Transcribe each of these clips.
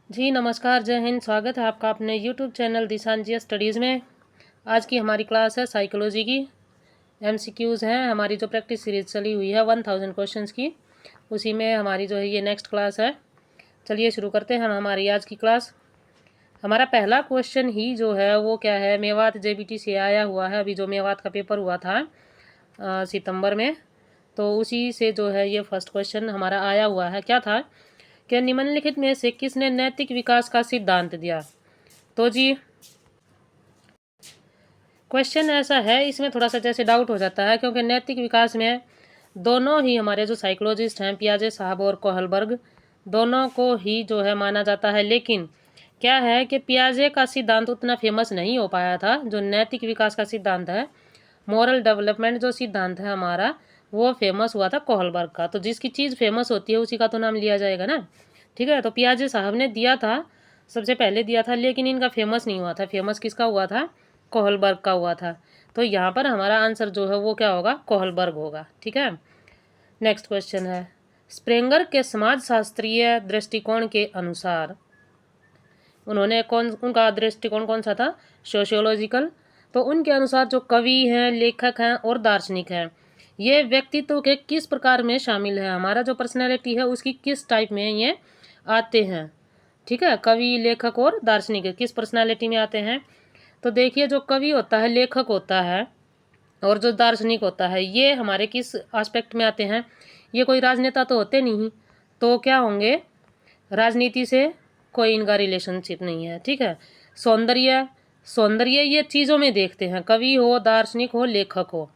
जी नमस्कार, जय हिंद। स्वागत है आपका अपने यूट्यूब चैनल दिशांजिया स्टडीज़ में। आज की हमारी क्लास है साइकोलॉजी की। एमसीक्यूज़ हैं हमारी जो प्रैक्टिस सीरीज चली हुई है 1000 क्वेश्चंस की, उसी में हमारी जो है ये नेक्स्ट क्लास है। चलिए शुरू करते हैं हम हमारी आज की क्लास। हमारा पहला क्वेश्चन ही जो है वो क्या है, मेवात जेबीटी से आया हुआ है। अभी जो मेवात का पेपर हुआ था सितंबर में, तो उसी से जो है ये फर्स्ट क्वेश्चन हमारा आया हुआ है। क्या था कि निम्नलिखित में से किसने नैतिक विकास का सिद्धांत दिया। तो जी क्वेश्चन ऐसा है, इसमें थोड़ा सा जैसे डाउट हो जाता है, क्योंकि नैतिक विकास में दोनों ही हमारे जो साइकोलॉजिस्ट हैं पियाजे साहब और कोहलबर्ग, दोनों को ही जो है माना जाता है। लेकिन क्या है कि पियाजे का सिद्धांत उतना फेमस नहीं हो पाया था। जो नैतिक विकास का सिद्धांत है, मॉरल डेवलपमेंट जो सिद्धांत है हमारा, वो फेमस हुआ था कोहलबर्ग का। तो जिसकी चीज़ फेमस होती है उसी का तो नाम लिया जाएगा ना, ठीक है। तो पियाजे साहब ने दिया था, सबसे पहले दिया था, लेकिन इनका फेमस नहीं हुआ था। फेमस किसका हुआ था? कोहलबर्ग का हुआ था। तो यहाँ पर हमारा आंसर जो है वो क्या होगा? कोहलबर्ग होगा, ठीक है। नेक्स्ट क्वेश्चन है, स्प्रेंगर के समाजशास्त्रीय दृष्टिकोण के अनुसार उन्होंने उनका दृष्टिकोण कौन सा था? सोशियोलॉजिकल। तो उनके अनुसार जो कवि हैं, लेखक हैं और दार्शनिक हैं, ये व्यक्तित्व के किस प्रकार में शामिल है? हमारा जो पर्सनैलिटी है उसकी किस टाइप में ये आते हैं, ठीक है। कवि, लेखक और दार्शनिक किस पर्सनैलिटी में आते हैं? तो देखिए, जो कवि होता है, लेखक होता है और जो दार्शनिक होता है, ये हमारे किस एस्पेक्ट में आते हैं? ये कोई राजनेता तो होते नहीं, तो क्या होंगे? राजनीति से कोई इनका रिलेशनशिप नहीं है, ठीक है। सौंदर्य, सौंदर्य ये चीज़ों में देखते हैं। कवि हो, दार्शनिक हो, लेखक हो,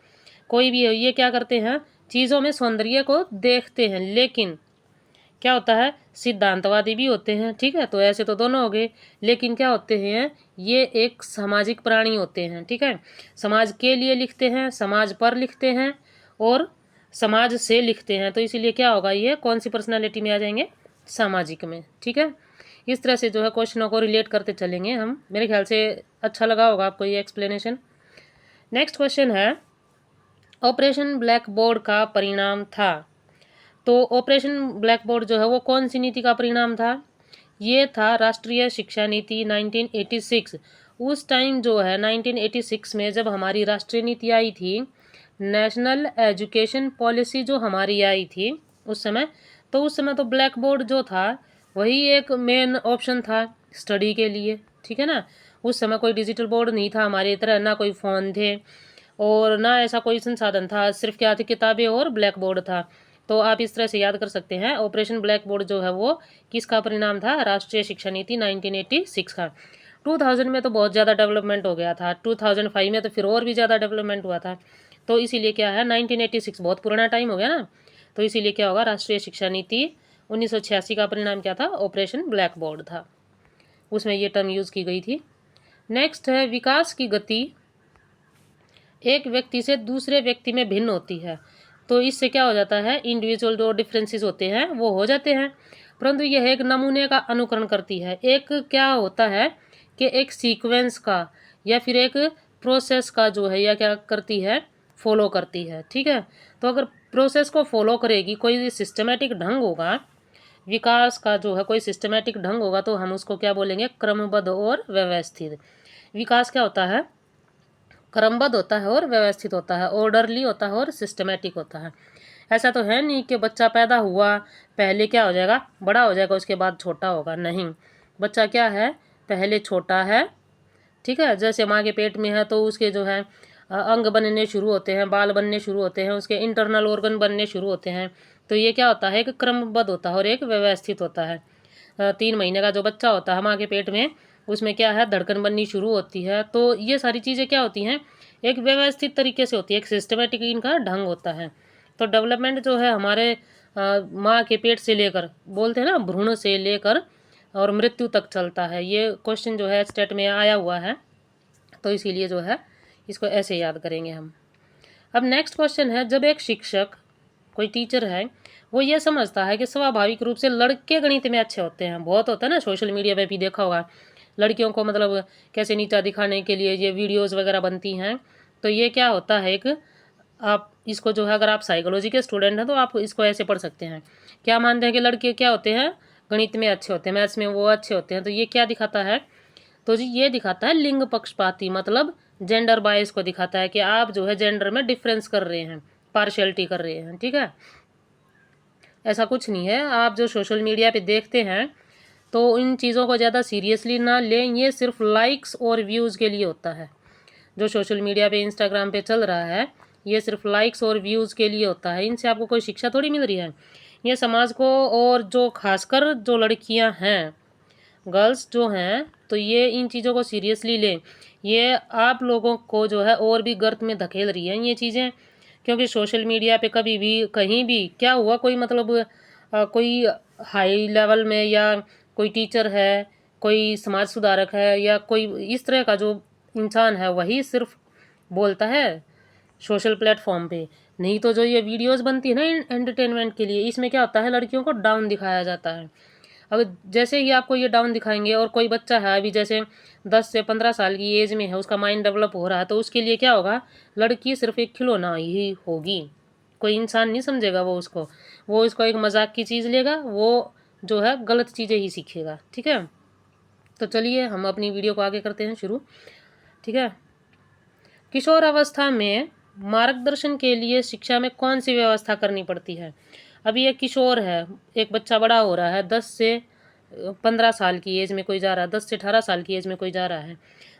कोई भी हो, ये क्या करते हैं? चीज़ों में सौंदर्य को देखते हैं। लेकिन क्या होता है? सिद्धांतवादी भी होते हैं, ठीक है। तो ऐसे तो दोनों हो गए, लेकिन क्या होते हैं? ये एक सामाजिक प्राणी होते हैं, ठीक है। समाज के लिए लिखते हैं, समाज पर लिखते हैं और समाज से लिखते हैं। तो इसीलिए क्या होगा? ये कौन सी पर्सनालिटी में आ जाएंगे? सामाजिक में, ठीक है। इस तरह से जो है क्वेश्चनों को रिलेट करते चलेंगे हम। मेरे ख्याल से अच्छा लगा होगा आपको ये एक्सप्लेनेशन। नेक्स्ट क्वेश्चन है, ऑपरेशन ब्लैक बोर्ड का परिणाम था। तो ऑपरेशन ब्लैक बोर्ड जो है वो कौन सी नीति का परिणाम था? ये था राष्ट्रीय शिक्षा नीति 1986। उस टाइम जो है 1986 में जब हमारी राष्ट्रीय नीति आई थी, नेशनल एजुकेशन पॉलिसी जो हमारी आई थी उस समय, तो उस समय तो ब्लैक बोर्ड जो था वही एक मेन ऑप्शन था स्टडी के लिए, ठीक है ना। उस समय कोई डिजिटल बोर्ड नहीं था हमारी तरह, ना कोई फ़ोन थे और ना ऐसा कोई संसाधन था। सिर्फ क्या थी? किताबें और ब्लैक बोर्ड था। तो आप इस तरह से याद कर सकते हैं, ऑपरेशन ब्लैक बोर्ड जो है वो किसका परिणाम था? राष्ट्रीय शिक्षा नीति 1986 का। 2000 में तो बहुत ज़्यादा डेवलपमेंट हो गया था, 2005 में तो फिर और भी ज़्यादा डेवलपमेंट हुआ था। तो इसीलिए क्या है, 1986 बहुत पुराना टाइम हो गया ना, तो इसीलिए क्या होगा? राष्ट्रीय शिक्षा नीति 1986 का परिणाम क्या था? ऑपरेशन ब्लैक बोर्ड था, उसमें ये टर्म यूज़ की गई थी। नेक्स्ट है, विकास की गति एक व्यक्ति से दूसरे व्यक्ति में भिन्न होती है। तो इससे क्या हो जाता है? इंडिविजुअल जो डिफरेंसेस होते हैं वो हो जाते हैं, परंतु यह एक नमूने का अनुकरण करती है। एक क्या होता है कि एक सीक्वेंस का या फिर एक प्रोसेस का जो है या क्या करती है? फॉलो करती है, ठीक है। तो अगर प्रोसेस को फॉलो करेगी, कोई सिस्टमेटिक ढंग होगा, विकास का जो है कोई सिस्टमेटिक ढंग होगा, तो हम उसको क्या बोलेंगे? क्रमबद्ध और व्यवस्थित। विकास क्या होता है? क्रमबद्ध होता है और व्यवस्थित होता है, ऑर्डरली होता है और सिस्टमेटिक होता है। ऐसा तो है नहीं कि बच्चा पैदा हुआ पहले क्या हो जाएगा? बड़ा हो जाएगा, उसके बाद छोटा होगा। नहीं, बच्चा क्या है? पहले छोटा है, ठीक है। जैसे माँ के पेट में है तो उसके जो है अंग बनने शुरू होते हैं, बाल बनने शुरू होते हैं, उसके इंटरनल ऑर्गन बनने शुरू होते हैं। तो ये क्या होता है? एक क्रमबद्ध होता है और एक व्यवस्थित होता है। 3 महीने का जो बच्चा होता है माँ के पेट में, उसमें क्या है? धड़कन बननी शुरू होती है। तो ये सारी चीज़ें क्या होती हैं? एक व्यवस्थित तरीके से होती है, एक सिस्टमेटिक इनका ढंग होता है। तो डेवलपमेंट जो है हमारे माँ के पेट से लेकर, बोलते हैं ना, भ्रूण से लेकर और मृत्यु तक चलता है। ये क्वेश्चन जो है स्टेट में आया हुआ है, तो इसीलिए जो है इसको ऐसे याद करेंगे हम। अब नेक्स्ट क्वेश्चन है, जब एक शिक्षक, कोई टीचर है, वो ये समझता है कि स्वाभाविक रूप से लड़के गणित में अच्छे होते हैं, बहुत होता है ना, सोशल मीडिया पे भी देखा होगा, लड़कियों को मतलब कैसे नीचा दिखाने के लिए ये वीडियोस वगैरह बनती हैं। तो ये क्या होता है? एक आप इसको जो है, अगर आप साइकोलॉजी के स्टूडेंट हैं तो आप इसको ऐसे पढ़ सकते हैं। क्या मानते हैं कि लड़के क्या होते हैं? गणित में अच्छे होते हैं, मैथ्स में वो अच्छे होते हैं। तो ये क्या दिखाता है, तो जी ये दिखाता है लिंग पक्षपाती, मतलब जेंडर बायस को दिखाता है कि आप जो है जेंडर में डिफरेंस कर रहे हैं, पार्शियलिटी कर रहे हैं। ठीक है, ऐसा कुछ नहीं है। आप जो सोशल मीडिया पे देखते हैं तो इन चीज़ों को ज़्यादा सीरियसली ना लें, ये सिर्फ लाइक्स और व्यूज़ के लिए होता है। जो सोशल मीडिया पे इंस्टाग्राम पे चल रहा है ये सिर्फ लाइक्स और व्यूज़ के लिए होता है, इनसे आपको कोई शिक्षा थोड़ी मिल रही है। ये समाज को, और जो खासकर जो लड़कियां हैं, गर्ल्स जो हैं, तो ये इन चीज़ों को सीरियसली लें। ये आप लोगों को जो है और भी गर्त में धकेल रही हैं ये चीज़ें, क्योंकि सोशल मीडिया पे कभी भी कहीं भी क्या हुआ, कोई मतलब कोई हाई लेवल में या कोई टीचर है, कोई समाज सुधारक है, या कोई इस तरह का जो इंसान है वही सिर्फ बोलता है सोशल प्लेटफॉर्म पे। नहीं तो जो ये वीडियोस बनती है ना एंटरटेनमेंट के लिए, इसमें क्या होता है, लड़कियों को डाउन दिखाया जाता है। अब जैसे ही आपको ये डाउन दिखाएंगे, और कोई बच्चा है अभी जैसे 10 से 15 साल की एज में है, उसका माइंड डेवलप हो रहा है, तो उसके लिए क्या होगा, लड़की सिर्फ एक खिलौना ही होगी, कोई इंसान नहीं समझेगा वो उसको, वो इसको एक मजाक की चीज़ लेगा, वो जो है गलत चीज़ें ही सीखेगा। ठीक है, तो चलिए हम अपनी वीडियो को आगे करते हैं शुरू। ठीक है, किशोर अवस्था में मार्गदर्शन के लिए शिक्षा में कौन सी व्यवस्था करनी पड़ती है। अभी एक किशोर है, एक बच्चा बड़ा हो रहा है, 10 से 15 साल की एज में कोई जा रहा है, 10 से 18 साल की एज में कोई जा रहा है,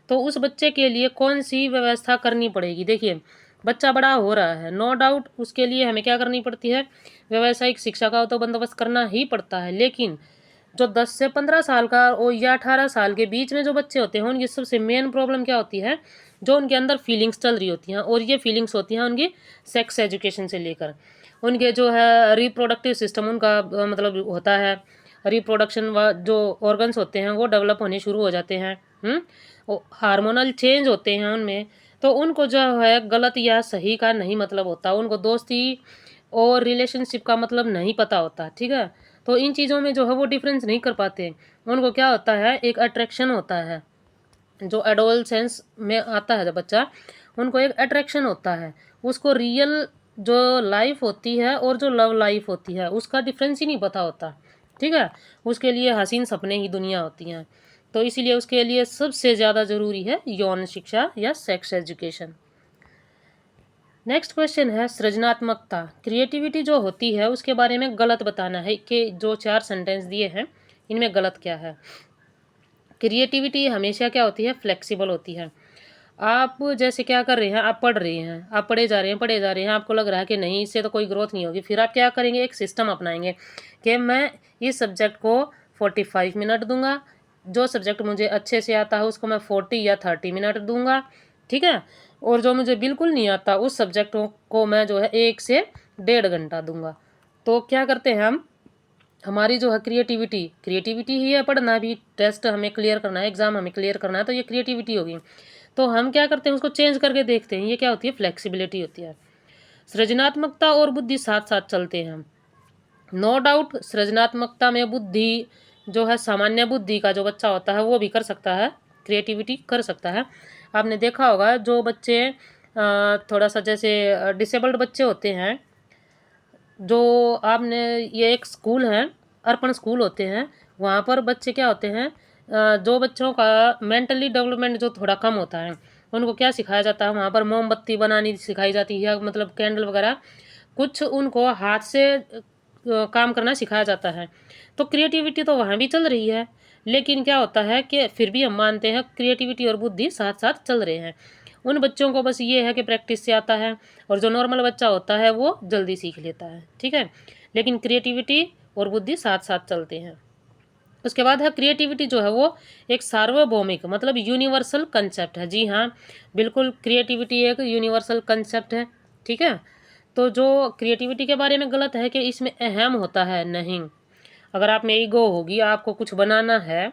तो उस बच्चे के लिए कौन सी व्यवस्था करनी पड़ेगी। देखिए, बच्चा बड़ा हो रहा है, नो डाउट उसके लिए हमें क्या करनी पड़ती है, व्यावसायिक शिक्षा का तो बंदोबस्त करना ही पड़ता है। लेकिन जो 10 से 15 साल का और या 18 साल के बीच में जो बच्चे होते हैं, उनकी सबसे मेन प्रॉब्लम क्या होती है, जो उनके अंदर फीलिंग्स चल रही होती हैं, और ये फीलिंग्स होती हैं उनकी सेक्स एजुकेशन से लेकर, उनके जो है रिप्रोडक्टिव सिस्टम उनका मतलब होता है, रिप्रोडक्शन व जो ऑर्गन्स होते हैं वो डेवलप होने शुरू हो जाते हैं, हार्मोनल चेंज होते हैं उनमें। तो उनको जो है गलत या सही का नहीं मतलब होता, उनको दोस्ती और रिलेशनशिप का मतलब नहीं पता होता। ठीक है, तो इन चीज़ों में जो है वो डिफरेंस नहीं कर पाते। उनको क्या होता है, एक अट्रैक्शन होता है, जो एडोलसेंस में आता है जब बच्चा, उनको एक अट्रैक्शन होता है, उसको रियल जो लाइफ होती है और जो लव लाइफ होती है उसका डिफरेंस ही नहीं पता होता। ठीक है, उसके लिए हसीन सपने ही दुनिया होती हैं। तो इसीलिए उसके लिए सबसे ज़्यादा ज़रूरी है यौन शिक्षा या सेक्स एजुकेशन। नेक्स्ट क्वेश्चन है सृजनात्मकता, क्रिएटिविटी जो होती है उसके बारे में गलत बताना है कि जो 4 सेंटेंस दिए हैं इनमें गलत क्या है। क्रिएटिविटी हमेशा क्या होती है, फ्लेक्सिबल होती है। आप जैसे क्या कर रहे हैं, आप पढ़ रहे हैं, आप पढ़े जा रहे हैं पढ़े जा रहे हैं, आपको लग रहा है कि नहीं इससे तो कोई ग्रोथ नहीं होगी, फिर आप क्या करेंगे, एक सिस्टम अपनाएंगे कि मैं इस सब्जेक्ट को 45 मिनट दूंगा, जो सब्जेक्ट मुझे अच्छे से आता है उसको मैं 40 या 30 मिनट दूंगा। ठीक है, और जो मुझे बिल्कुल नहीं आता उस सब्जेक्ट को मैं जो है 1 से 1.5 घंटा दूंगा। तो क्या करते हैं हम, हमारी जो है क्रिएटिविटी ही है, पढ़ना भी, टेस्ट हमें क्लियर करना है, एग्जाम हमें क्लियर करना है, तो ये क्रिएटिविटी होगी। तो हम क्या करते हैं, उसको चेंज करके देखते हैं, ये क्या होती है, फ्लेक्सिबिलिटी होती है। सृजनात्मकता और बुद्धि साथ साथ चलते हैं। नो डाउट सृजनात्मकता में बुद्धि जो है, सामान्य बुद्धि का जो बच्चा होता है वो भी कर सकता है, क्रिएटिविटी कर सकता है। आपने देखा होगा जो बच्चे थोड़ा सा जैसे डिसेबल्ड बच्चे होते हैं, जो आपने, ये एक स्कूल है, अर्पण स्कूल होते हैं, वहाँ पर बच्चे क्या होते हैं, जो बच्चों का मेंटली डेवलपमेंट जो थोड़ा कम होता है, उनको क्या सिखाया जाता है, वहाँ पर मोमबत्ती बनानी सिखाई जाती है, मतलब कैंडल वगैरह, कुछ उनको हाथ से काम करना सिखाया जाता है। तो क्रिएटिविटी तो वहाँ भी चल रही है, लेकिन क्या होता है कि फिर भी हम मानते हैं क्रिएटिविटी और बुद्धि साथ साथ चल रहे हैं। उन बच्चों को बस ये है कि प्रैक्टिस से आता है, और जो नॉर्मल बच्चा होता है वो जल्दी सीख लेता है। ठीक है, लेकिन क्रिएटिविटी और बुद्धि साथ साथ चलते हैं। उसके बाद है क्रिएटिविटी जो है वो एक सार्वभौमिक, मतलब यूनिवर्सल कंसेप्ट है। जी हाँ, बिल्कुल, क्रिएटिविटी एक यूनिवर्सल कंसेप्ट है। ठीक है, तो जो क्रिएटिविटी के बारे में गलत है कि इसमें अहम होता है, नहीं। अगर आप में ईगो होगी, आपको कुछ बनाना है,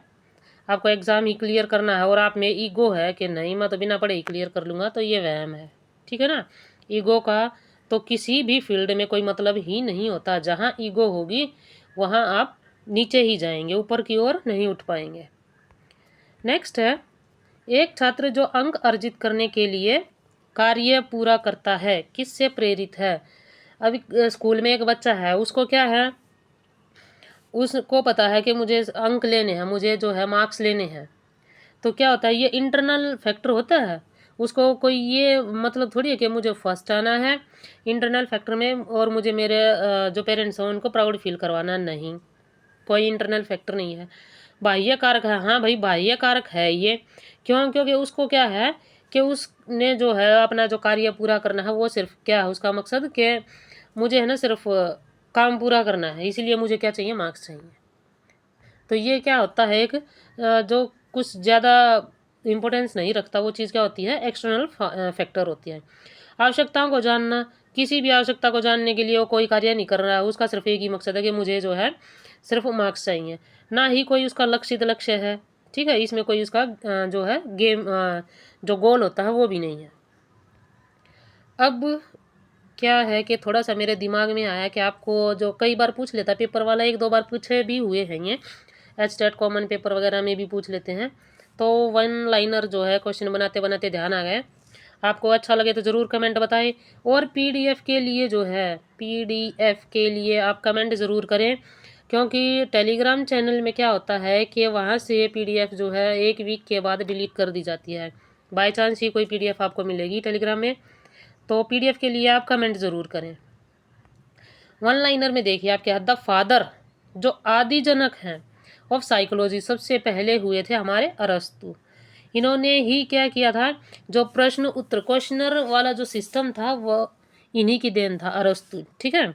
आपको एग्ज़ाम ही क्लियर करना है, और आप में ईगो है कि नहीं मैं तो बिना पढ़े ही क्लियर कर लूँगा, तो ये वहम है। ठीक है ना, ईगो का तो किसी भी फील्ड में कोई मतलब ही नहीं होता। जहाँ ईगो होगी वहाँ आप नीचे ही जाएंगे, ऊपर की ओर नहीं उठ पाएंगे। नेक्स्ट है, एक छात्र जो अंक अर्जित करने के लिए कार्य पूरा करता है किससे प्रेरित है। अभी स्कूल में एक बच्चा है, उसको क्या है, उसको पता है कि मुझे अंक लेने हैं, मुझे जो है मार्क्स लेने हैं, तो क्या होता है, ये इंटरनल फैक्टर होता है। उसको कोई ये मतलब थोड़ी है कि मुझे फर्स्ट आना है इंटरनल फैक्टर में और मुझे मेरे जो पेरेंट्स हैं उनको प्राउड फील करवाना, नहीं, कोई इंटरनल फैक्टर नहीं है, बाह्य कारक है। हाँ भाई, बाह्य कारक है ये, क्यों? क्योंकि उसको क्या है कि उसने जो है अपना जो कार्य पूरा करना है, वो सिर्फ क्या है उसका मकसद कि मुझे है ना सिर्फ काम पूरा करना है, इसीलिए मुझे क्या चाहिए, मार्क्स चाहिए। तो ये क्या होता है, एक जो कुछ ज़्यादा इम्पोर्टेंस नहीं रखता, वो चीज़ क्या होती है, एक्सटर्नल फैक्टर होती है। आवश्यकताओं को जानना, किसी भी आवश्यकता को जानने के लिए वो कोई कार्य नहीं कर रहा है, उसका सिर्फ एक ही मकसद है कि मुझे जो है सिर्फ मार्क्स चाहिए, ना ही कोई उसका लक्षित लक्ष्य है। ठीक है, इसमें कोई उसका जो है गेम जो गोल होता है वो भी नहीं है। अब क्या है कि थोड़ा सा मेरे दिमाग में आया कि आपको जो कई बार पूछ लेता पेपर वाला, 1-2 बार पूछे भी हुए हैं ये, एचटेट कॉमन पेपर वगैरह में भी पूछ लेते हैं। तो वन लाइनर जो है क्वेश्चन बनाते बनाते ध्यान आ गए। आपको अच्छा लगे तो ज़रूर कमेंट बताएं, और पीडीएफ के लिए जो है, पीडीएफ के लिए आप कमेंट ज़रूर करें, क्योंकि टेलीग्राम चैनल में क्या होता है कि वहाँ से पीडीएफ जो है 1 वीक के बाद डिलीट कर दी जाती है। बाई चांस ही कोई पीडीएफ आपको मिलेगी टेलीग्राम में, तो पीडीएफ के लिए आप कमेंट ज़रूर करें। वन लाइनर में देखिए आपके द फादर जो आदि जनक हैं ऑफ साइकोलॉजी सबसे पहले हुए थे हमारे अरस्तु। इन्होंने ही क्या किया था, जो प्रश्न उत्तर क्वेश्चनर वाला जो सिस्टम था वो इन्हीं की देन था, अरस्तु। ठीक है,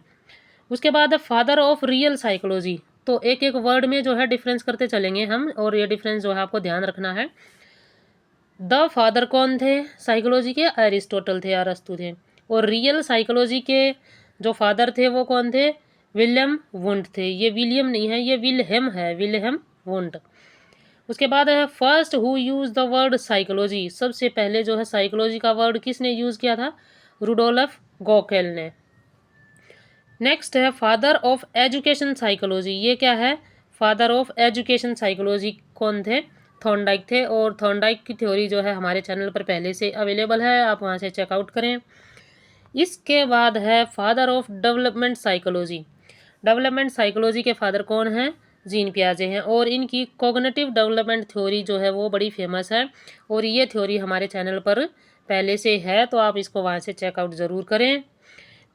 उसके बाद फादर ऑफ रियल साइकोलॉजी, तो एक एक वर्ड में जो है डिफरेंस करते चलेंगे हम, और ये डिफरेंस जो है आपको ध्यान रखना है। द फादर कौन थे साइकोलॉजी के, एरिस्टोटल थे, अरस्तु थे। और रियल साइकोलॉजी के जो फादर थे वो कौन थे, विलियम वुंट थे। ये विलियम नहीं है, ये विलहेम है, विलहेम वुंट। उसके बाद है first who use the word psychology, सबसे पहले जो है साइकोलॉजी का वर्ड किसने यूज किया था, रुडोल्फ गॉकेल ने। नेक्स्ट है फादर ऑफ एजुकेशन साइकोलॉजी, ये क्या है, फादर ऑफ एजुकेशन साइकोलॉजी कौन थे, थॉर्नडाइक थे। और थॉर्नडाइक की थ्योरी जो है हमारे चैनल पर पहले से अवेलेबल है, आप वहाँ से चेकआउट करें। इसके बाद है father of development psychology, development psychology के फादर कौन हैं, जीन पियाजे हैं। और इनकी कॉग्निटिव डेवलपमेंट थ्योरी जो है वो बड़ी फेमस है, और ये थ्योरी हमारे चैनल पर पहले से है, तो आप इसको वहाँ से चेकआउट ज़रूर करें।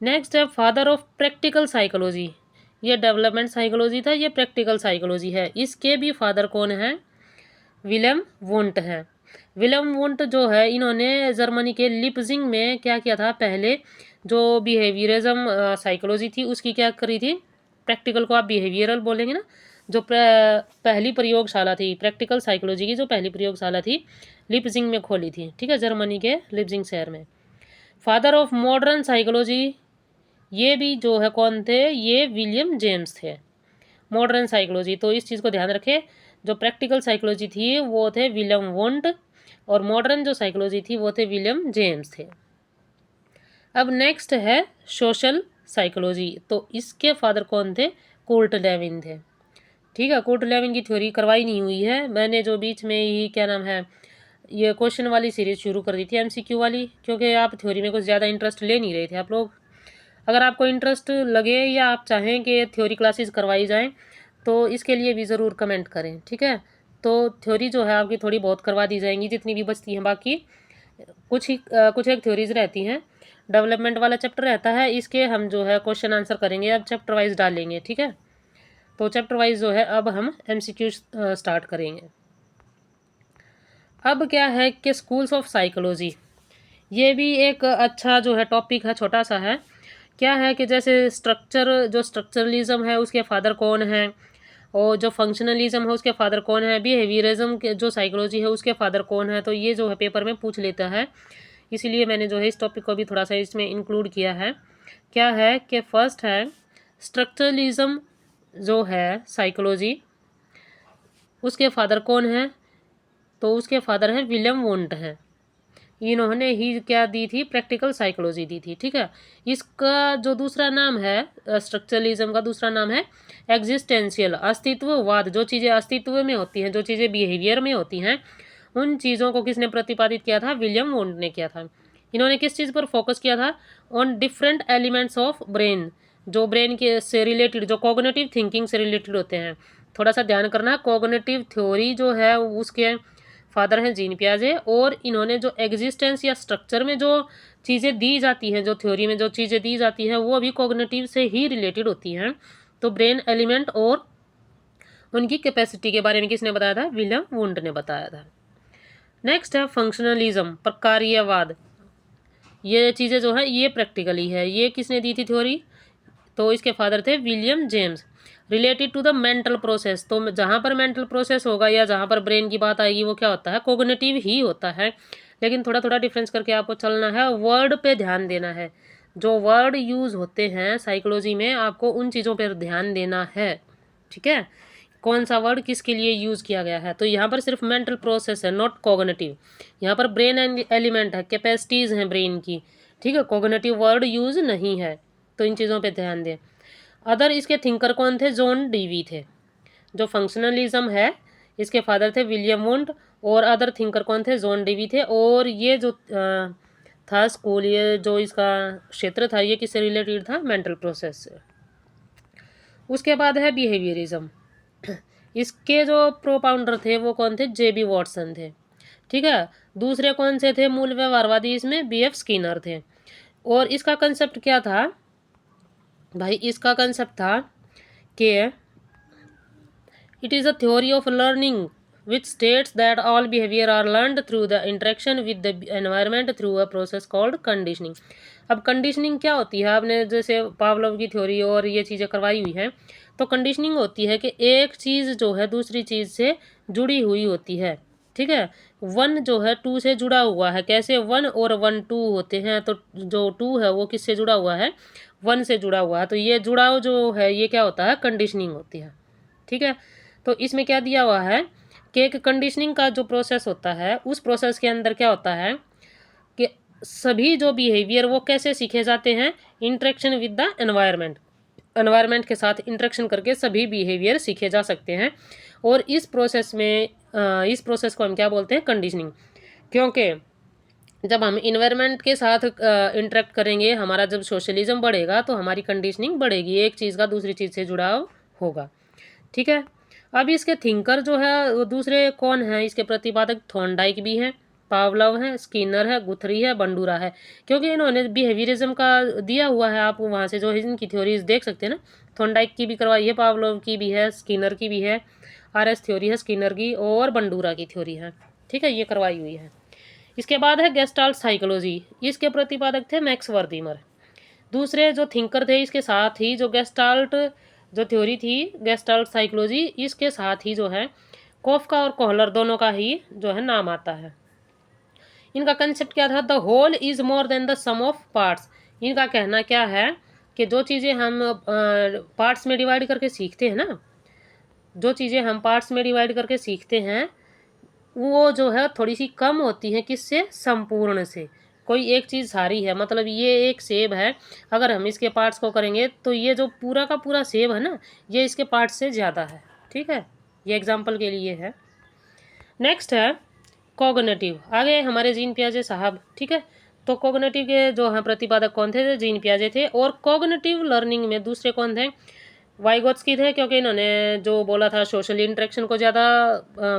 नेक्स्ट है फादर ऑफ प्रैक्टिकल साइकोलॉजी, ये डेवलपमेंट साइकोलॉजी था, ये प्रैक्टिकल साइकोलॉजी है। इसके भी फादर कौन हैं, विलियम वुंट हैं। विलियम वुंट जो है इन्होंने जर्मनी के लिप्जिंग में क्या किया था, पहले जो बिहेवियरिज्म साइकोलॉजी थी उसकी क्या करी थी, प्रैक्टिकल को आप बिहेवियरल बोलेंगे ना, जो पहली प्रयोगशाला थी प्रैक्टिकल साइकोलॉजी की, जो पहली प्रयोगशाला थी लिप्जिंग में खोली थी। ठीक है, जर्मनी के लिप्जिंग शहर में। फादर ऑफ मॉडर्न साइकोलॉजी, ये भी जो है कौन थे, ये विलियम जेम्स थे। मॉडर्न साइकोलॉजी, तो इस चीज़ को ध्यान रखें, जो प्रैक्टिकल साइकोलॉजी थी वो थे विलियम वुंट, और मॉडर्न जो साइकोलॉजी थी वो थे विलियम जेम्स थे। अब नेक्स्ट है सोशल साइकोलॉजी, तो इसके फादर कौन थे, कुर्ट लेविन थे। ठीक है, कुर्ट लेविन की थ्योरी करवाई नहीं हुई है, मैंने जो बीच में ही क्या नाम है ये क्वेश्चन वाली सीरीज़ शुरू कर दी थी एमसीक्यू वाली, क्योंकि आप थ्योरी में कुछ ज़्यादा इंटरेस्ट ले नहीं रहे थे आप लोग। अगर आपको इंटरेस्ट लगे या आप चाहें कि थ्योरी क्लासेस करवाई जाएं, तो इसके लिए भी ज़रूर कमेंट करें। ठीक है, तो थ्योरी जो है आपकी थोड़ी बहुत करवा दी जाएंगी जितनी भी बचती हैं, बाकी कुछ एक थ्योरीज रहती हैं। डेवलपमेंट वाला चैप्टर रहता है, इसके हम जो है क्वेश्चन आंसर करेंगे, अब चैप्टर वाइज डालेंगे। ठीक है, तो चैप्टर वाइज जो है अब हम एमसीक्यू स्टार्ट करेंगे। अब क्या है कि स्कूल्स ऑफ साइकोलॉजी, ये भी एक अच्छा जो है टॉपिक है, छोटा सा है। क्या है कि जैसे जो स्ट्रक्चरलिज्म है उसके फादर कौन हैं, और जो फंक्शनलिज्म है उसके फादर कौन है, बिहेवियरिज्म के जो साइकोलॉजी है उसके फादर कौन है, तो ये जो है पेपर में पूछ लेता है, इसीलिए मैंने जो है इस टॉपिक को भी थोड़ा सा इसमें इंक्लूड किया है। क्या है कि फर्स्ट है स्ट्रक्चरलिज्म जो है साइकोलॉजी, उसके फादर कौन है, तो उसके फादर हैं विलियम वुंट हैं। इन्होंने ही क्या दी थी, प्रैक्टिकल साइकोलॉजी दी थी। ठीक है, इसका जो दूसरा नाम है स्ट्रक्चरलिज्म का दूसरा नाम है एग्जिस्टेंशियल, अस्तित्ववाद। जो चीज़ें अस्तित्व में होती हैं, जो चीज़ें बिहेवियर में होती हैं, उन चीज़ों को किसने प्रतिपादित किया था, विलियम वुंट ने किया था। इन्होंने किस चीज़ पर फोकस किया था, on different elements of brain, जो ब्रेन के से रिलेटेड, जो कॉग्निटिव थिंकिंग से रिलेटेड होते हैं। थोड़ा सा ध्यान करना, कॉग्निटिव थ्योरी जो है उसके फादर हैं जीन पियाजे, और इन्होंने जो एग्जिस्टेंस या स्ट्रक्चर में जो चीज़ें दी जाती हैं, जो थ्योरी में जो चीज़ें दी जाती हैं वो भी कॉग्निटिव से ही रिलेटेड होती हैं। तो ब्रेन एलिमेंट और उनकी कैपेसिटी के बारे में किसने बताया था? विलियम वुंड ने बताया था। नेक्स्ट है फंक्शनलिज्म, प्रकार्यवाद। ये चीज़ें जो है ये प्रैक्टिकली है। ये किसने दी थी थ्योरी? तो इसके फादर थे William James. Related to the mental process, तो जहाँ पर मेंटल प्रोसेस होगा या जहाँ पर ब्रेन की बात आएगी वो क्या होता है? कोग्निटिव ही होता है। लेकिन थोड़ा थोड़ा डिफरेंस करके आपको चलना है, वर्ड पे ध्यान देना है। जो वर्ड यूज़ होते हैं साइकोलॉजी में आपको उन चीज़ों पर ध्यान देना है, ठीक है? कौन सा वर्ड किसके लिए यूज़ किया गया है। तो यहाँ पर सिर्फ मेंटल प्रोसेस है, नॉट कॉग्निटिव। यहाँ पर ब्रेन एलिमेंट है, कैपेसिटीज़ हैं ब्रेन की, ठीक है? कॉग्निटिव वर्ड यूज़ नहीं है, तो इन चीज़ों पे ध्यान दें। अदर इसके थिंकर कौन थे? जॉन डीवी थे। जो फंक्शनलिज्म है इसके फादर थे विलियम वुंड, और अदर थिंकर कौन थे? जॉन डीवी थे। और ये जो था स्कूल, ये जो इसका क्षेत्र था ये किससे रिलेटेड था? मेंटल प्रोसेस से। उसके बाद है बिहेवियरिज्म। इसके जो प्रोपाउंडर थे वो कौन थे? जेबी वॉटसन थे, ठीक है? दूसरे कौन से थे मूल व्यवहारवादी? इसमें बीएफ स्किनर थे। और इसका कंसेप्ट क्या था भाई? इसका कंसेप्ट था कि it is a theory of learning which states that all behaviour are learned through the interaction with the environment through a process called conditioning. अब कंडीशनिंग क्या होती है? आपने जैसे पावलोव की थ्योरी और ये चीज़ें करवाई हुई हैं, तो कंडीशनिंग होती है कि एक चीज़ जो है दूसरी चीज़ से जुड़ी हुई होती है, ठीक है? 1 जो है 2 से जुड़ा हुआ है। कैसे? 1 और 1 2 होते हैं, तो जो 2 है वो किससे जुड़ा हुआ है? 1 से जुड़ा हुआ है। तो ये जुड़ाव जो है ये क्या होता है? कंडीशनिंग होती है, ठीक है? तो इसमें क्या दिया हुआ है कि एक कंडीशनिंग का जो प्रोसेस होता है उस प्रोसेस के अंदर क्या होता है कि सभी जो बिहेवियर वो कैसे सीखे जाते हैं? Interaction with the environment, environment के साथ इंटरेक्शन करके सभी बिहेवियर सीखे जा सकते हैं। और इस प्रोसेस में इस प्रोसेस को हम क्या बोलते हैं? कंडीशनिंग। क्योंकि जब हम इन्वायरमेंट के साथ इंटरेक्ट करेंगे, हमारा जब सोशलिज्म बढ़ेगा तो हमारी कंडीशनिंग बढ़ेगी, एक चीज़ का दूसरी चीज़ से जुड़ाव होगा, ठीक है? अब इसके थिंकर जो है वो दूसरे कौन है? इसके प्रतिपादक थॉर्नडाइक भी हैं, पावलोव है, स्किनर है, गुथरी है, बंडूरा है। क्योंकि इन्होंने बिहेवियरिज्म का दिया हुआ है, आप वहाँ से जो इनकी थ्योरीज देख सकते हैं ना। थॉर्नडाइक की भी करवाई है, पावलोव की भी है, स्किनर की भी है, आरएस थ्योरी है स्किनर की, और बंडूरा की थ्योरी है, ठीक है? ये करवाई हुई है। इसके बाद है गेस्टाल्ट साइकोलॉजी। इसके प्रतिपादक थे मैक्स वर्दीमर। दूसरे जो थिंकर थे इसके साथ ही जो गेस्टाल्ट जो थ्योरी थी गेस्टाल्ट साइकोलॉजी, इसके साथ ही जो है कोफका और कोहलर दोनों का ही जो है नाम आता है। इनका कंसेप्ट क्या था? The whole is more than the sum of parts. इनका कहना क्या है कि जो चीज़ें हम पार्ट्स में डिवाइड करके सीखते हैं ना, जो चीज़ें हम पार्ट्स में डिवाइड करके सीखते हैं वो जो है थोड़ी सी कम होती है किससे? संपूर्ण से। कोई एक चीज़ सारी है, मतलब ये एक सेब है, अगर हम इसके पार्ट्स को करेंगे तो ये जो पूरा का पूरा सेब है ना ये इसके पार्ट्स से ज़्यादा है, ठीक है? ये एग्जाम्पल के लिए है। नेक्स्ट है कॉग्निटिव। आगे हमारे जीन पियाजे साहब, ठीक है? तो कॉग्निटिव के जो हैं प्रतिपादक कौन थे? जीन पियाजे थे। और कॉग्निटिव लर्निंग में दूसरे कौन थे? वाइगोत्स्की थे, क्योंकि इन्होंने जो बोला था सोशल इंटरेक्शन को ज़्यादा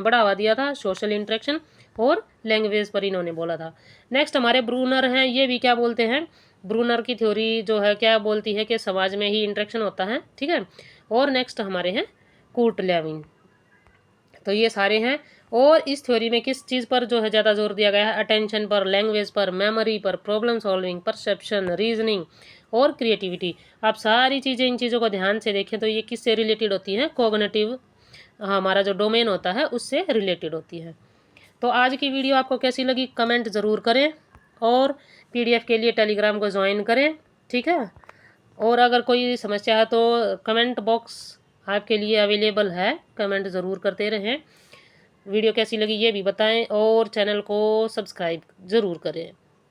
बढ़ावा दिया था, सोशल इंटरेक्शन और लैंग्वेज पर इन्होंने बोला था। नेक्स्ट हमारे ब्रूनर हैं, ये भी क्या बोलते हैं? ब्रूनर की थ्योरी जो है क्या बोलती है कि समाज में ही इंटरेक्शन होता है, ठीक है? और नेक्स्ट हमारे हैं कूर्ट लेविन। तो ये सारे हैं। और इस थ्योरी में किस चीज़ पर जो है ज़्यादा जोर दिया गया है? अटेंशन पर, लैंग्वेज पर, मेमोरी पर, प्रॉब्लम सॉल्विंग, परसेप्शन, रीजनिंग और क्रिएटिविटी। आप सारी चीज़ें इन चीज़ों को ध्यान से देखें तो ये किससे रिलेटेड होती हैं? कॉग्निटिव हमारा जो डोमेन होता है उससे रिलेटेड होती है। तो आज की वीडियो आपको कैसी लगी कमेंट ज़रूर करें, और पीडीएफ के लिए टेलीग्राम को ज्वाइन करें, ठीक है? और अगर कोई समस्या है तो कमेंट बॉक्स आपके लिए अवेलेबल है, कमेंट ज़रूर करते रहें। वीडियो कैसी लगी ये भी बताएं, और चैनल को सब्सक्राइब ज़रूर करें,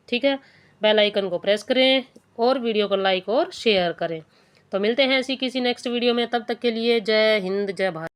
ठीक है? बेल आइकन को प्रेस करें और वीडियो को लाइक और शेयर करें। तो मिलते हैं ऐसी किसी नेक्स्ट वीडियो में, तब तक के लिए जय हिंद जय भारत।